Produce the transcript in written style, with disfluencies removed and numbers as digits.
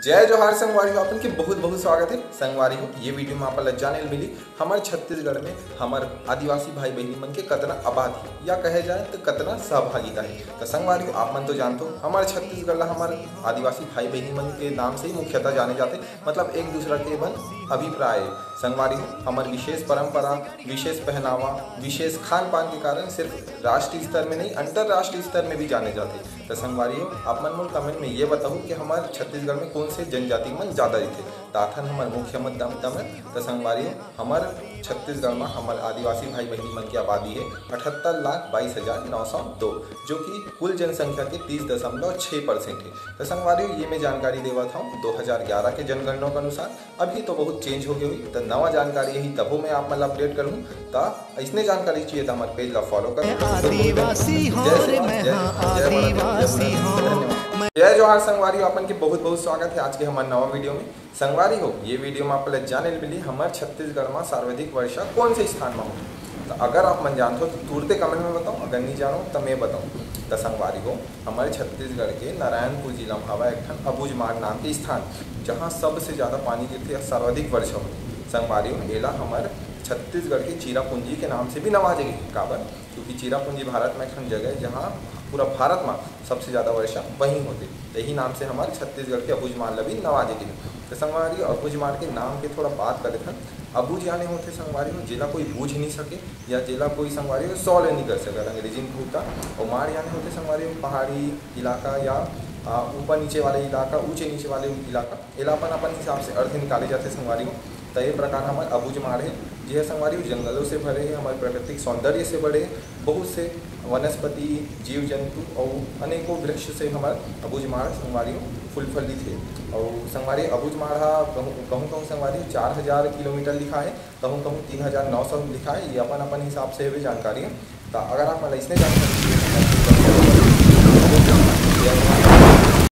जय जोहार संगवारी हो, अपन के बहुत बहुत स्वागत है संगवारी हो। ये वीडियो में आप जाने मिली हमारे छत्तीसगढ़ में हमारे आदिवासी भाई बहनी मन के कतना आबादी या कहे जाए तो कतना सहभागिता है। तो संगवारी हो, आप मन तो जानते हो हमारे छत्तीसगढ़ हमारे आदिवासी भाई बहनी मन के नाम से ही मुख्यतः जाने जाते, मतलब एक दूसरा के बन अभिप्राय। संगवारी हो, हमारे विशेष परंपरा, विशेष पहनावा, विशेष खान पान के कारण सिर्फ राष्ट्रीय स्तर में नहीं अंतर्राष्ट्रीय स्तर में भी जाने जाते। तो संगवारी हो, आप मन कमेंट में ये बताओ कि हमारे छत्तीसगढ़ में कौन से जनजाति मन ज़्यादा रहते, ताथन हमारे मुख्य मुद्दा में। तो संगवारी हो, हमारे छत्तीसगढ़ में हमारे आदिवासी भाई बहनी मन की आबादी है 78,22,902, जो कि कुल जनसंख्या के 30.6% है। तो संगवारी हो, ये मैं जानकारी देवा था 2011 के जनगणना के अनुसार। अभी तो बहुत चेंज हो गई हुई, तो नवा जानकारी यही तबो मैं आप मतलब अपडेट करूँ। तो इसने जानकारी चाहिए तो हमारे पेज ला फॉलो करें। जय जोहार संगवारी हो, अपन के बहुत बहुत स्वागत है आज के हमारे नवा वीडियो में। संगवारी हो, ये वीडियो में आप जाने मिली हमारे छत्तीसगढ़ में सर्वाधिक वर्षा कौन से स्थान में होती। तो अगर आप मन जानते हो तो तुरंत कमेंट में बताओ, अगर नहीं जानो तो मैं बताऊँ। तो संगवारी हो, हमारे छत्तीसगढ़ के नारायणपुर जिला में हवा एक अबूझमाड़ नाम के स्थान, जहाँ सबसे ज़्यादा पानी गिरती है, सर्वाधिक वर्षा होती। संगवारी हो, एला हमारे छत्तीसगढ़ के चिरापुंजी के नाम से भी नवाजे गई। काबर? क्योंकि चिरापुंजी भारत में एक जगह है जहाँ पूरा भारत में सबसे ज़्यादा वर्षा वहीं होती, यही नाम से हमारे छत्तीसगढ़ के अबूझमाड़ भी नवाजे गई। तो संगवारी अबूझमाड़ के नाम के थोड़ा बात करे थे। अबूझ यानी होते संगवारी हो जिला कोई बूझ नहीं सके या जिला कोई संगवारी हो सॉल्व नहीं कर सके, अंग्रेजी में होता। और माड़ यानी होते संगवारी हो पहाड़ी इलाका या ऊपर नीचे वाले इलाका, ऊंचे नीचे वाले इलाका, इलापन अपन हिसाब से अर्थ निकाले जाते संगवारी हो। तो ये प्रकार हमारे अबूझमाड़ है, यह संगवारी जंगलों से भरे हैं, हमारे प्राकृतिक सौंदर्य से बड़े, बहुत से वनस्पति जीव जंतु और अनेकों वृक्ष से हमारे अबूझमाड़ संगवारी फुल फलित है। और संगवारी अबूझमाड़ कहूँ संगवारी 4,000 किलोमीटर लिखा है, कहूँ 3,900 लिखा है। ये अपन हिसाब से भी जानकारी है। तो अगर आप इसने जानकारी